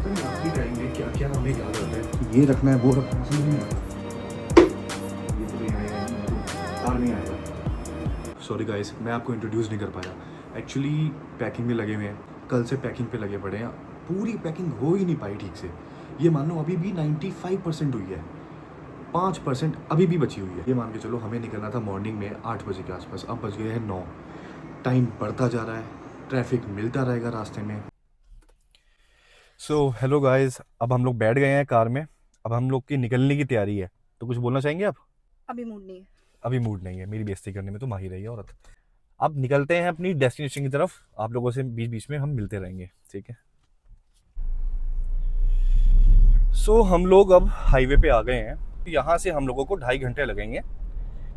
पता नहीं आखिरी टाइम में क्या क्या हमें याद आता है, ये रखना है वो रखना है, समझ नहीं आता। ये तो यहाँ आएगा नहीं, कार नहीं आएगा। सॉरी गाइस, मैं आपको इंट्रोड्यूस नहीं कर पाया। एक्चुअली पैकिंग में लगे हुए हैं, कल से पैकिंग पे लगे पड़े हैं। पूरी पैकिंग हो ही नहीं पाई ठीक से। ये मान लो अभी भी 95% हुई है, 5% अभी भी बची हुई है। ये मान के चलो हमें निकलना था मॉर्निंग में 8 बजे के आसपास, अब बज गए हैं 9। टाइम बढ़ता जा रहा है, ट्रैफिक मिलता रहेगा रास्ते में। सो हेलो गाइस, अब हम लोग बैठ गए हैं कार में, अब हम लोग की निकलने की तैयारी है। तो कुछ बोलना चाहेंगे आप? अभी मूड नहीं है। अभी मूड नहीं है, मेरी बेइज्जती करने में तो माहिर है ये औरत। अब निकलते हैं अपनी डेस्टिनेशन की तरफ, आप लोगों से बीच बीच में हम मिलते रहेंगे, ठीक है। सो हम लोग अब हाईवे पे आ गए हैं। यहाँ से हम लोगों को 2.5 घंटे लगेंगे,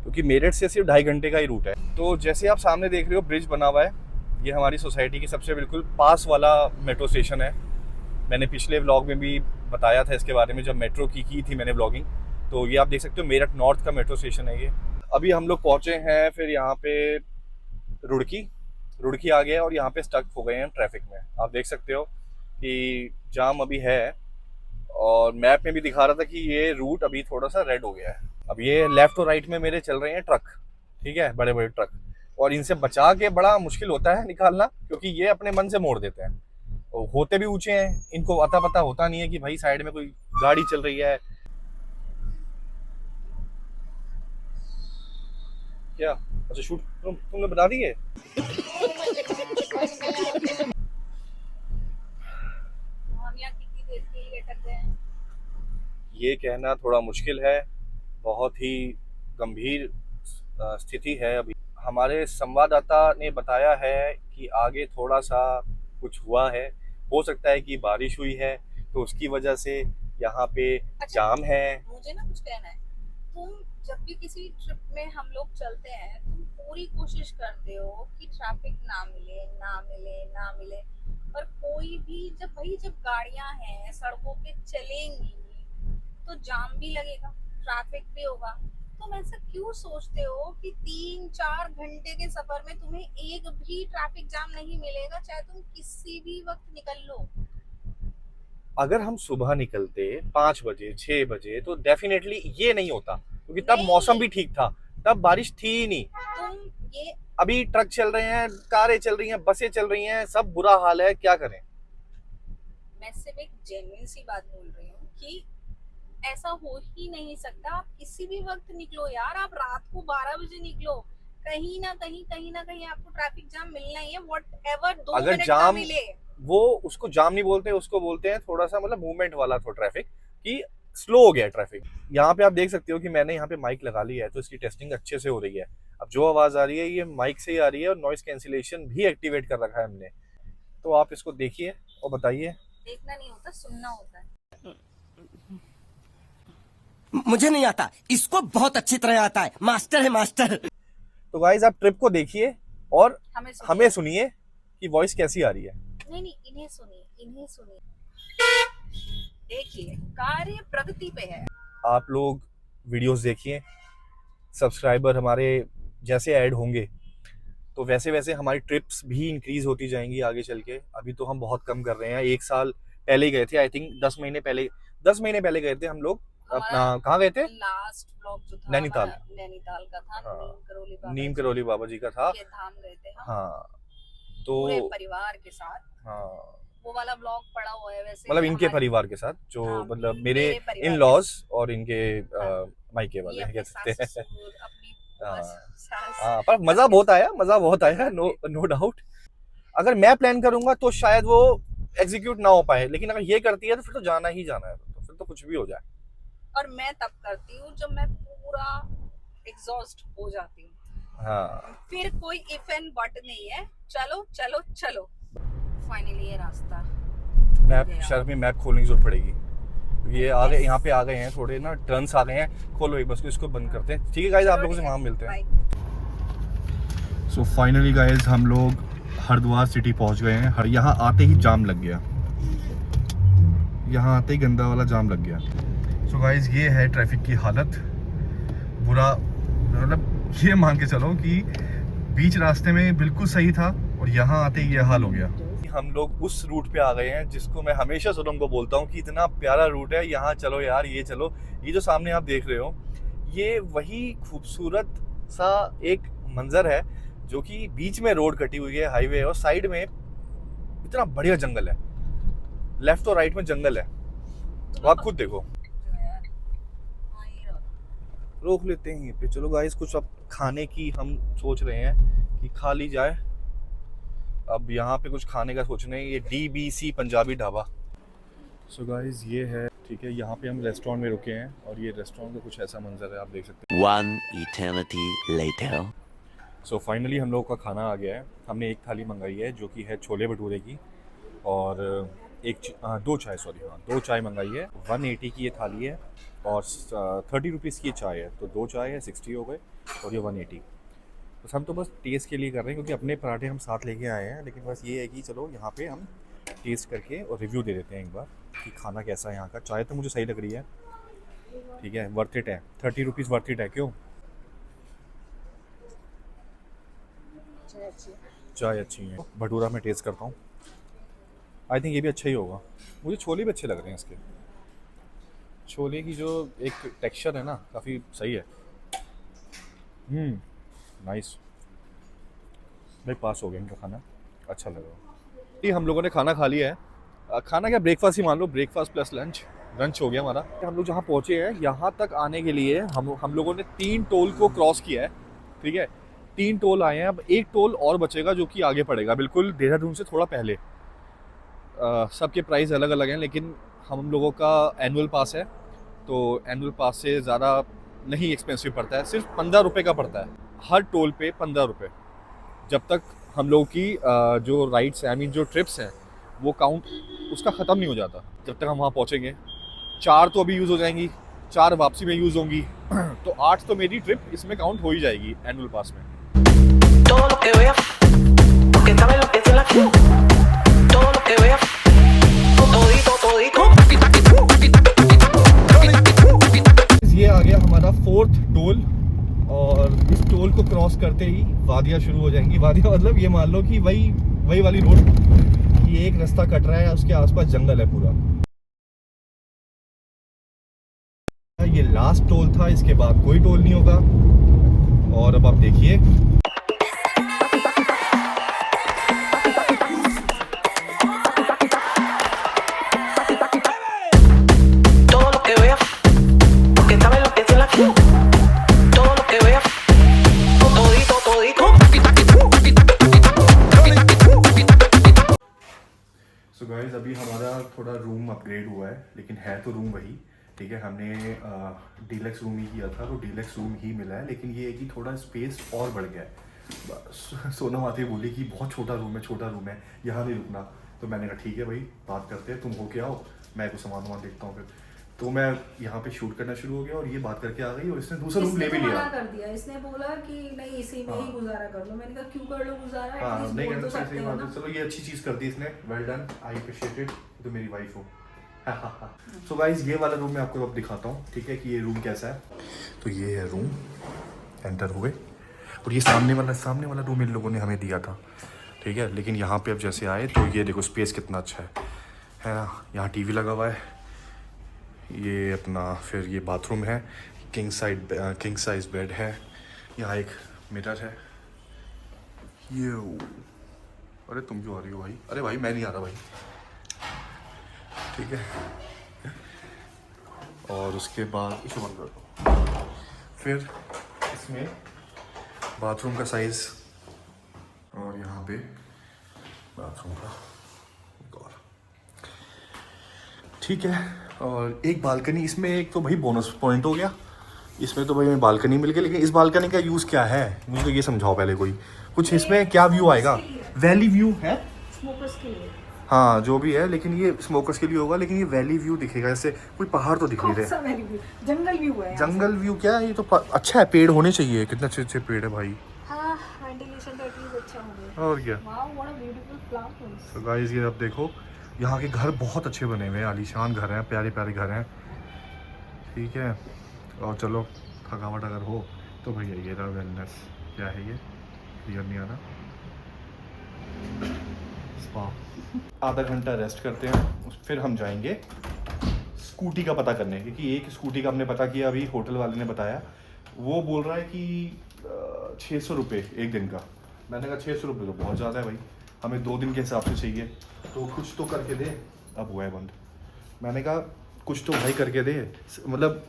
क्योंकि मेरठ से सिर्फ 2.5 घंटे का ही रूट है। तो जैसे आप सामने देख रहे हो ब्रिज बना हुआ है, ये हमारी सोसाइटी की सबसे बिल्कुल पास वाला मेट्रो स्टेशन है। मैंने पिछले व्लॉग में भी बताया था इसके बारे में, जब मेट्रो की थी मैंने व्लॉगिंग। तो ये आप देख सकते हो मेरठ नॉर्थ का मेट्रो स्टेशन है ये। अभी हम लोग पहुँचे हैं फिर यहाँ पे रुड़की आ गया और यहाँ पे स्टक हो गए हैं ट्रैफिक में। आप देख सकते हो कि जाम अभी है, और मैप में भी दिखा रहा था कि ये रूट अभी थोड़ा सा रेड हो गया है। अब ये लेफ्ट और राइट में मेरे चल रहे हैं ट्रक, ठीक है, बड़े बड़े ट्रक, और इनसे बचा के बड़ा मुश्किल होता है निकालना, क्योंकि ये अपने मन से मोड़ देते हैं। और होते भी ऊंचे हैं, इनको अता पता होता नहीं है कि भाई साइड में कोई गाड़ी चल रही है। क्या अच्छा शूट तुमने बता दी है? ये कहना थोड़ा मुश्किल है, बहुत ही गंभीर स्थिति है। अभी हमारे संवाददाता ने बताया है कि आगे थोड़ा सा कुछ हुआ है, हो सकता है कि बारिश हुई है तो उसकी वजह से यहाँ पे जाम है। मुझे ना कुछ कहना है, तुम जब भी किसी ट्रिप में हम लोग चलते हैं, तुम पूरी कोशिश करते हो कि ट्रैफिक ना मिले ना मिले ना मिले, पर कोई भी जब गाड़ियां हैं सड़कों पे चलेंगी तो जाम भी लगेगा, ट्रैफिक भी होगा। तुम ऐसा क्यों सोचते हो कि 3-4 घंटे के सफर में तुम्हें एक भी ट्रैफिक जाम नहीं मिलेगा, चाहे तुम किसी भी वक्त निकल लो। अगर हम सुबह निकलते 5 बजे 6 बजे तो डेफिनेटली ये नहीं होता, क्योंकि तब मौसम भी ठीक था, तब बारिश थी ही नहीं। तुम ये अभी ट्रक चल रहे हैं, कारें चल रही हैं, बसें चल रही हैं, सब बुरा हाल है, क्या करें। मैं सिर्फ एक जेन्युइन सी बात बोल रही हूँ कि ऐसा हो ही नहीं सकता। आप किसी भी वक्त निकलो यार, आप रात को 12 बजे निकलो, कहीं ना कहीं आपको ट्रैफिक जाम मिलना ही है, व्हाटएवर 2 अगर मिनट जाम ना मिले। वो उसको जाम नहीं बोलते, उसको बोलते हैं थोड़ा सा मतलब मूवमेंट वाला थोड़ा ट्रैफिक, कि स्लो हो गया ट्रैफिक। यहाँ पे आप देख सकते हो कि मैंने यहाँ पे माइक लगा ली है, तो इसकी टेस्टिंग अच्छे से हो रही है। अब जो आवाज आ रही है ये माइक से ही आ रही है, और नॉइस कैंसिलेशन भी एक्टिवेट कर रखा है हमने। तो आप इसको देखिए और बताइए। देखना नहीं होता, सुनना होता है। मुझे नहीं आता, इसको बहुत अच्छी तरह आता है, मास्टर है मास्टर। तो गाइस आप ट्रिप को देखिए और हमें सुनिए कि वॉइस कैसी आ रही है। नहीं, इन्हें सुनिए। देखिए कार्य प्रगति पे है। आप लोग वीडियोस देखिए, सब्सक्राइबर हमारे जैसे ऐड होंगे तो वैसे वैसे हमारी ट्रिप्स भी इंक्रीज होती जाएंगी आगे चल के। अभी तो हम बहुत कम कर रहे हैं, 1 साल पहले ही गए थे, आई थिंक 10 महीने पहले गए थे हम लोग। अपना कहाँ गए थे? लास्ट व्लॉग जो था नैनीताल का था। हाँ, नीम करोली बाबा जी का था। के धाम गए थे हम, हाँ तो पूरे परिवार के साथ। हाँ वो वाला व्लॉग पड़ा हुआ है वैसे, मतलब इनके परिवार के साथ, जो हाँ, मतलब मेरे परिवार इन लॉज और इनके मायके ये वाले अपने कह सकते हैं। सास-ससुर, अपनी हाँ सास, हाँ, पर मजा बहुत आया, नो डाउट। अगर मैं प्लान करूंगा तो शायद वो एग्जीक्यूट ना हो पाए, लेकिन अगर ये करती है तो फिर तो जाना ही जाना है, तो फिर तो कुछ भी हो जाए। और मैं तब करती हूँ जब मैं पूरा एग्जॉस्ट हो जाती हूँ। हाँ फिर कोई इफ एंड बट नहीं है, चलो चलो चलो। फाइनली ये रास्ता मैप खोलने की जरूरत पड़ेगी। ये आ गए, यहाँ पे आ गए हैं, थोड़े ना टर्न्स आ गए हैं। खोलो एक बस को, इसको बंद करते हैं, ठीक है गाइस, आप लोगों से वहाँ मिलते हैं। सो फाइनली गाइस हम लोग हरिद्वार सिटी पहुँच गए हैं। यहाँ आते ही जाम लग गया, यहाँ आते ही गंदा वाला जाम लग गया। सो गाइस ये है ट्रैफिक की हालत, बुरा मतलब ये मान के चलो कि बीच रास्ते में बिल्कुल सही था और यहाँ आते ही ये हाल हो गया। हम लोग उस रूट पे आ गए हैं जिसको मैं हमेशा सोनम को बोलता हूँ कि इतना प्यारा रूट है, यहाँ चलो यार, ये चलो। ये जो सामने आप देख रहे हो, ये वही खूबसूरत सा एक मंजर है जो कि बीच में रोड कटी हुई है, हाईवे, और साइड में इतना बढ़िया जंगल है, लेफ्ट और राइट में जंगल है। तो आप खुद देखो। रोक लेते हैं यहीं पे। चलो गाइस, कुछ अब खाने की हम सोच रहे हैं कि खा ली जाए। अब यहाँ पे कुछ खाने का सोच रहे हैं, ये DBC Punjabi dhaba. So guys, ये है, ठीक है, यहाँ पे हम रेस्टोरेंट में रुके हैं और ये रेस्टोरेंट का कुछ ऐसा मंजर है, आप देख सकते हैं। One eternity later. So finally हम लोग का खाना आ गया है। हमने एक थाली मंगाई है जो कि है छोले भटूरे की, और दो चाय मंगाई है। 180 की ये थाली है और 30 रुपीज़ की ये चाय है, तो 2 चाय है 60 हो गए और ये 180। बस हम तो बस टेस्ट के लिए कर रहे हैं क्योंकि अपने पराठे हम साथ लेके आए हैं, लेकिन बस ये है कि चलो यहाँ पे हम टेस्ट करके और रिव्यू दे देते हैं एक बार कि खाना कैसा है यहाँ का। चाय तो मुझे सही लग रही है, ठीक है, वर्थ इट है, 30 रुपीज़ वर्थ इट है। क्यों? चाय अच्छी है। भटूरा में टेस्ट करता हूँ, आई थिंक ये भी अच्छा ही होगा। मुझे छोले भी अच्छे लग रहे हैं इसके। छोले की जो एक टेक्सचर है ना, काफ़ी सही है। नाइस भाई, पास हो गया इनका खाना, अच्छा लगा। ये हम लोगों ने खाना खा लिया है। खाना क्या, ब्रेकफास्ट ही मान लो, ब्रेकफास्ट प्लस लंच हो गया हमारा। हम लोग जहाँ पहुँचे हैं, यहाँ तक आने के लिए हम लोगों ने 3 टोल को क्रॉस किया है, ठीक है, 3 टोल आए हैं। अब एक टोल और बचेगा जो कि आगे पड़ेगा, बिल्कुल देहरादून से थोड़ा पहले। सबके प्राइस अलग अलग हैं, लेकिन हम लोगों का एनुअल पास है, तो एनुअल पास से ज़्यादा नहीं एक्सपेंसिव पड़ता है, सिर्फ 15 रुपये का पड़ता है हर टोल पे, 15 रुपये। जब तक हम लोग की जो राइड्स हैं, आई मीन जो ट्रिप्स हैं, वो काउंट उसका ख़त्म नहीं हो जाता जब तक हम वहाँ पहुँचेंगे। 4 तो अभी यूज़ हो जाएंगी, 4 वापसी में यूज़ होंगी, तो 8 तो मेरी ट्रिप इसमें काउंट हो ही जाएगी एनुअल पास में। Todo lo que vea, porque sabe lo que es la todo lo que vea, todito. ये आ गया हमारा 4th टोल, और इस टोल को क्रॉस करते ही वादियाँ शुरू हो जाएंगी। वादियाँ मतलब ये मान लो कि वही वाली रोड, ये एक रास्ता कट रहा है, उसके आसपास जंगल है पूरा। ये लास्ट टोल था, इसके बाद कोई टोल नहीं होगा। और अब आप देखिए, Todo lo que vea, porque sabe lo que es la todo lo que vea, todito. So guys, अभी हमारा थोड़ा रूम अपग्रेड हुआ है, लेकिन है तो रूम वही, ठीक है। हमने डीलक्स रूम ही किया था, तो डीलक्स रूम ही मिला है, लेकिन ये है कि थोड़ा स्पेस और बढ़ गया है। सोनम आती बोली कि बहुत छोटा रूम है, यहाँ नहीं रुकना। तो मैंने कहा ठीक है भाई, बात करते हैं, तुम होके आओ, मैं कुछ सामान देखता हूँ। फिर तो मैं यहाँ पे शूट करना शुरू हो गया और ये बात करके आ गई, और इसने दूसरा रूम ले भी लिया। कर दिया, इसने बोला कि नहीं इसी में ही गुजारा कर लो। मैंने कहा क्यों कर लो गुजारा, हाँ, एटलीस्ट नहीं बोल करना तो सकते सही हो बात है। ना। चलो, ये अच्छी चीज़ कर दी इसने, well done, I appreciate it. तो मेरी वाइफ हो। सो गाइस, ये वाला रूम मैं आपको अब दिखाता हूँ, ठीक है, कि ये रूम कैसा है। तो ये है रूम, एंटर हुए, और ये सामने वाला रूम इन लोगों ने हमें दिया था, ठीक है। लेकिन यहाँ पे अब जैसे आए तो ये देखो स्पेस कितना अच्छा है ना। यहाँ टीवी लगा हुआ है, ये अपना, फिर ये बाथरूम है, किंग साइज बेड है, यहाँ एक मिरर है। ये अरे तुम क्यों आ रही हो भाई? अरे भाई मैं नहीं आ रहा भाई, ठीक है। और उसके बाद इसे बंद कर दो। फिर इसमें बाथरूम का साइज, और यहाँ पे बाथरूम का एक और, ठीक है। और एक बालकनी इसमें, एक तो भाई बोनस पॉइंट हो गया इसमें, तो भाई हमें बालकनी मिल गई। लेकिन इस बालकनी का यूज़ क्या है, मुझे तो ये समझाओ पहले कोई कुछ, इसमें क्या व्यू आएगा? वैली व्यू है, स्मोकर्स के लिए। हाँ जो भी है, लेकिन ये स्मोकर्स के लिए होगा, लेकिन ये वैली व्यू दिखेगा। जैसे कोई पहाड़ तो दिख नहीं कौन सा रहे, वैली व्यू? जंगल व्यू है। जंगल व्यू क्या है? ये तो अच्छा है, पेड़ होने चाहिए, कितने अच्छे अच्छे पेड़ है भाई। हाँ, वेंटिलेशन तो एटलीस्ट अच्छा हो गया। और क्या। Wow, what a beautiful plants. तो गाइस, ये अब देखो, यहाँ के घर बहुत अच्छे बने हुए हैं, आलीशान घर हैं, प्यारे प्यारे घर हैं, ठीक है। और चलो, थकावट अगर हो तो भैया ये रहा वेलनेस, क्या है ये, क्लियर नहीं आ रहा। स्पा। आधा घंटा रेस्ट करते हैं, फिर हम जाएंगे स्कूटी का पता करने, क्योंकि एक स्कूटी का हमने पता किया, अभी होटल वाले ने बताया, वो बोल रहा है कि 600 रुपये एक दिन का। मैंने कहा 600 रुपये तो बहुत ज़्यादा है भाई, हमें 2 दिन के हिसाब से चाहिए, तो कुछ तो करके दे। अब हुआ है बंद। मैंने कहा कुछ तो भाई करके दे, मतलब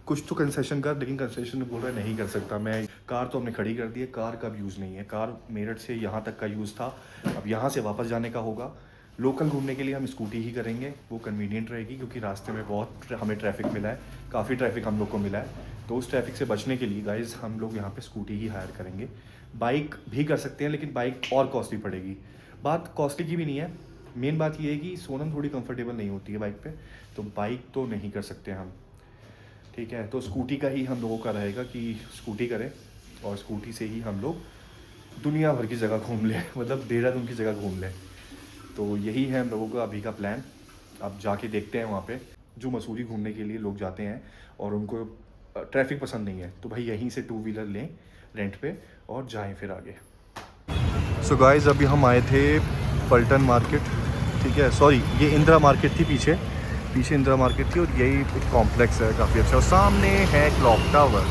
कुछ तो कंसेशन कर, लेकिन कंसेशन बोल रहा है नहीं कर सकता मैं। कार तो हमने खड़ी कर दी है, कार का अब यूज़ नहीं है, कार मेरठ से यहाँ तक का यूज़ था, अब यहाँ से वापस जाने का होगा। लोकल घूमने के लिए हम स्कूटी ही करेंगे, वो कन्वीनियंट रहेगी, क्योंकि रास्ते में बहुत हमें ट्रैफिक मिला है, काफ़ी ट्रैफिक हम लोग को मिला है, तो उस ट्रैफिक से बचने के लिए गाइज़ हम लोग यहाँ पे स्कूटी ही हायर करेंगे। बाइक भी कर सकते हैं, लेकिन बाइक और कॉस्टली पड़ेगी। बात कॉस्टली की भी नहीं है, मेन बात ये है कि सोनम थोड़ी कंफर्टेबल नहीं होती है बाइक पे, तो बाइक तो नहीं कर सकते हम, ठीक है। तो स्कूटी का ही हम लोगों का रहेगा कि स्कूटी करें, और स्कूटी से ही हम लोग दुनिया भर की जगह घूम लें, मतलब देहरादून की जगह घूम लें। तो यही है हम लोगों का अभी का प्लान। अब जाके देखते हैं वहाँ पे, जो मसूरी घूमने के लिए लोग जाते हैं और उनको ट्रैफिक पसंद नहीं है, तो भाई यहीं से 2 व्हीलर लें रेंट पे और जाएं फिर आगे। सो गाइस, अभी हम आए थे पलटन मार्केट, ठीक है, सॉरी ये इंदिरा मार्केट थी, पीछे इंदिरा मार्केट थी, और यही एक कॉम्प्लेक्स है काफ़ी अच्छा, और सामने है क्लॉक टावर,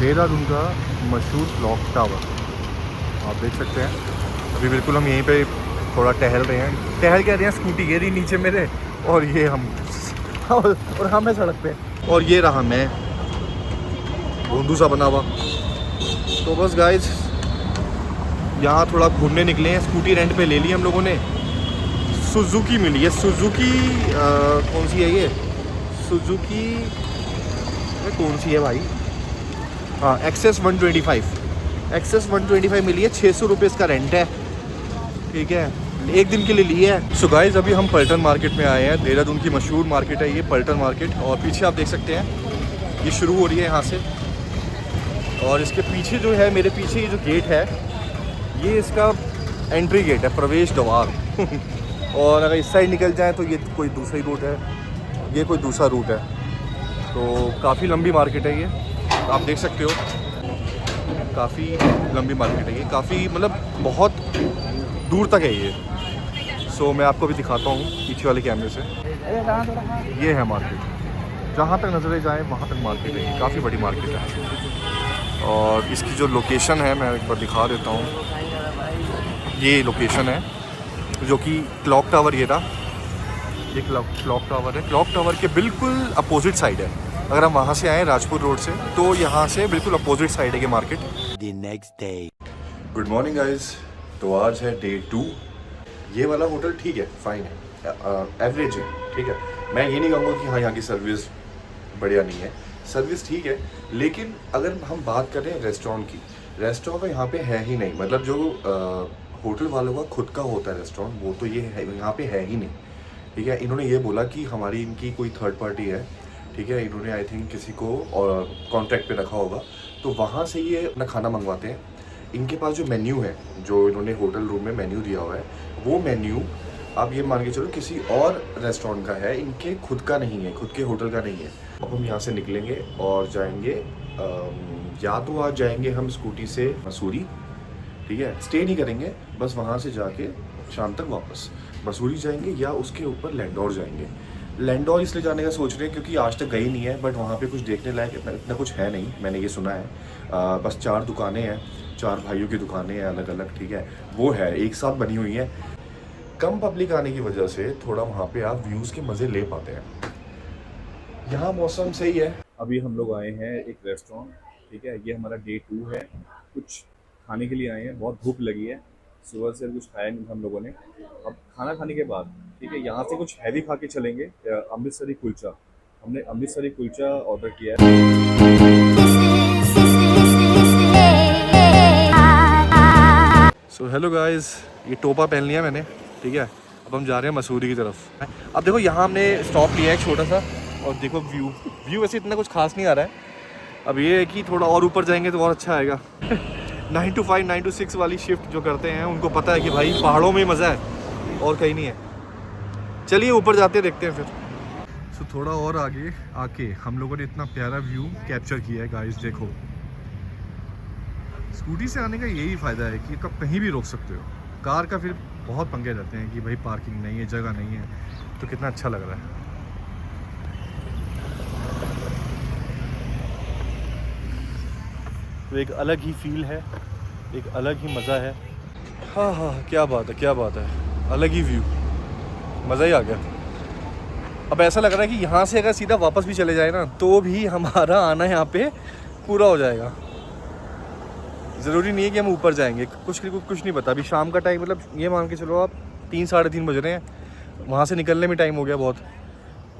देहरादून का मशहूर क्लॉक टावर, आप देख सकते हैं। अभी बिल्कुल हम यहीं पे थोड़ा टहल रहे हैं, टहल कह रहे हैं, स्कूटी गिरी नीचे मेरे, और ये हम और हम है सड़क पे, और ये रहा मैं भोंदू सा बना हुआ। तो बस गाइज यहाँ थोड़ा घूमने निकले हैं, स्कूटी रेंट पे ले ली हम लोगों ने, सुजुकी मिली है, सुजुकी कौन सी है ये, सुजुकी कौन सी है भाई, हाँ एक्सेस 125 मिली है, 600 रुपये इसका रेंट है, ठीक है, एक दिन के लिए ली है। सो गाइज अभी हम पलटन मार्केट में आए हैं, देहरादून की मशहूर मार्केट है ये पलटन मार्केट, और पीछे आप देख सकते हैं ये शुरू हो रही है यहाँ से, और इसके पीछे जो है, मेरे पीछे ये जो गेट है, ये इसका एंट्री गेट है, प्रवेश द्वार और अगर इस साइड निकल जाए तो ये कोई दूसरी रूट है, ये कोई दूसरा रूट है, तो काफ़ी लंबी मार्केट है ये, आप देख सकते हो, काफ़ी लंबी मार्केट है ये, काफ़ी मतलब बहुत दूर तक है ये। सो मैं आपको भी दिखाता हूँ पीछे वाले कैमरे से, ये है मार्केट, जहाँ तक नजरें जाए वहाँ तक मार्केट है, काफ़ी बड़ी मार्केट है, और इसकी जो लोकेशन है मैं एक बार दिखा देता हूँ। ये लोकेशन है जो कि क्लॉक टावर, ये रहा, ये क्लॉक टावर है, क्लॉक टावर के बिल्कुल अपोजिट साइड है। अगर हम वहाँ से आएँ राजपुर रोड से, तो यहाँ से बिल्कुल अपोजिट साइड है ये market. The next day. Good morning guys, तो आज है डे 2। ये वाला होटल ठीक है, फाइन है, एवरेज है, ठीक है। मैं ये नहीं कहूँगा कि हाँ यहाँ की सर्विस बढ़िया नहीं है, सर्विस ठीक है, लेकिन अगर हम बात करें रेस्टोरेंट की, रेस्टोरेंट तो यहाँ पे है ही नहीं, मतलब जो होटल वालों का खुद का होता है रेस्टोरेंट, वो तो ये है यहाँ पे है ही नहीं, ठीक है। इन्होंने ये बोला कि हमारी इनकी कोई थर्ड पार्टी है, ठीक है, इन्होंने आई थिंक किसी को और कॉन्ट्रैक्ट पे रखा होगा, तो वहाँ से ये अपना खाना मंगवाते हैं। इनके पास जो मेन्यू है, जो इन्होंने होटल रूम में मेन्यू दिया हुआ है, वो मेन्यू आप ये मान के चलो किसी और रेस्टोरेंट का है, इनके खुद का नहीं है, खुद के होटल का नहीं है। अब हम यहाँ से निकलेंगे और जाएंगे, या तो आज जाएंगे हम स्कूटी से मसूरी, ठीक है, स्टे नहीं करेंगे, बस वहाँ से जाके शाम तक वापस मसूरी जाएंगे, या उसके ऊपर लैंडौर जाएंगे। लैंडौर इसलिए जाने का सोच रहे हैं क्योंकि आज तक गई नहीं है, बट वहाँ पे कुछ देखने लायक इतना कुछ है नहीं, मैंने ये सुना है। बस 4 दुकानें हैं, 4 भाइयों की दुकानें हैं अलग अलग, ठीक है, वो है एक साथ बनी हुई है। कम पब्लिक आने की वजह से थोड़ा वहाँ पे आप व्यूज़ के मज़े ले पाते हैं। यहाँ मौसम सही है। अभी हम लोग आए हैं एक रेस्टोरेंट, ठीक है, ये हमारा डे 2 है, कुछ खाने के लिए आए हैं, बहुत भूख लगी है, सुबह से कुछ खाया नहीं हम लोगों ने। अब खाना खाने के बाद, ठीक है, यहाँ से कुछ हैवी खा के चलेंगे, अमृतसरी कुलचा, हमने अमृतसरी कुलचा ऑर्डर किया है। सो हेलो गाइस, ये टोपा पहन लिया मैंने, ठीक है, अब हम जा रहे हैं मसूरी की तरफ। अब देखो यहाँ हमने स्टॉप लिया है छोटा सा, और देखो व्यू वैसे इतना कुछ खास नहीं आ रहा है। अब ये है कि थोड़ा और ऊपर जाएंगे तो और अच्छा आएगा। 9 to 5 9 to 6 वाली शिफ्ट जो करते हैं उनको पता है कि भाई पहाड़ों में मज़ा है और कहीं नहीं है। चलिए ऊपर जाते हैं, देखते हैं फिर। सो थोड़ा और आगे आके हम लोगों ने इतना प्यारा व्यू कैप्चर किया है गाइस, देखो। स्कूटी से आने का यही फ़ायदा है कि कब कहीं भी रोक सकते हो, कार का फिर बहुत पंगे रहते हैं कि भाई पार्किंग नहीं है, जगह नहीं है, तो कितना अच्छा लग रहा है। तो एक अलग ही फील है, एक अलग ही मज़ा है। हाँ हाँ, क्या बात है, क्या बात है, अलग ही व्यू, मज़ा ही आ गया। अब ऐसा लग रहा है कि यहाँ से अगर सीधा वापस भी चले जाए ना तो भी हमारा आना यहाँ पे पूरा हो जाएगा। ज़रूरी नहीं है कि हम ऊपर जाएंगे, कुछ नहीं पता। अभी शाम का टाइम, मतलब ये मान के चलो आप 3 साढ़े 3 बज रहे हैं, वहाँ से निकलने में टाइम हो गया बहुत।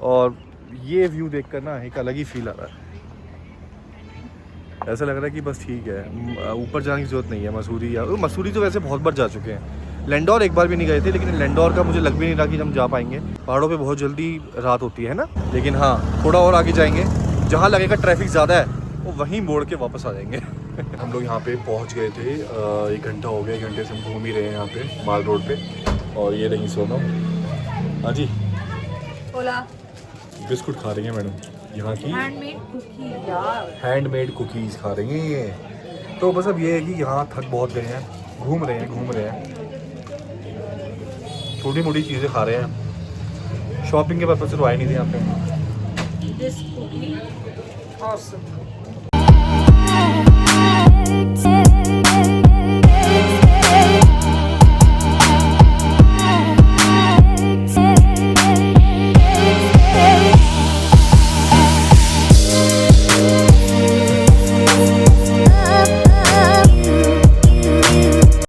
और ये व्यू देख कर ना एक अलग ही फील आ रहा है। ऐसा लग रहा है कि बस ठीक है, ऊपर जाने की ज़रूरत नहीं है। मसूरी तो वैसे बहुत बार जा चुके हैं, लैंडौर एक बार भी नहीं गए थे, लेकिन लैंडौर का मुझे लग भी नहीं रहा कि हम जा पाएंगे। पहाड़ों पे बहुत जल्दी रात होती है ना। लेकिन हाँ, थोड़ा और आगे जाएंगे, जहाँ लगेगा ट्रैफिक ज़्यादा है वो वहीं मोड़ के वापस आ जाएंगे। हम लोग यहाँ पे पहुँच गए थे, 1 घंटा हो गया, 1 घंटे से हम घूम ही रहे हैं यहाँ पे माल रोड पे। और ये रही सोनम। हाँ जी, बोला बिस्कुट खा रही हैं मैडम, यहाँ की हैंडमेड कुकी यार। हैंडमेड कुकीज़ खा रही हैं ये। तो बस अब ये है कि यहाँ थक बहुत गए हैं, घूम रहे हैं, छोटी मोटी चीज़ें खा रहे हैं। शॉपिंग के पर्पज़ से तो आए नहीं थे यहाँ पे। This cookie awesome.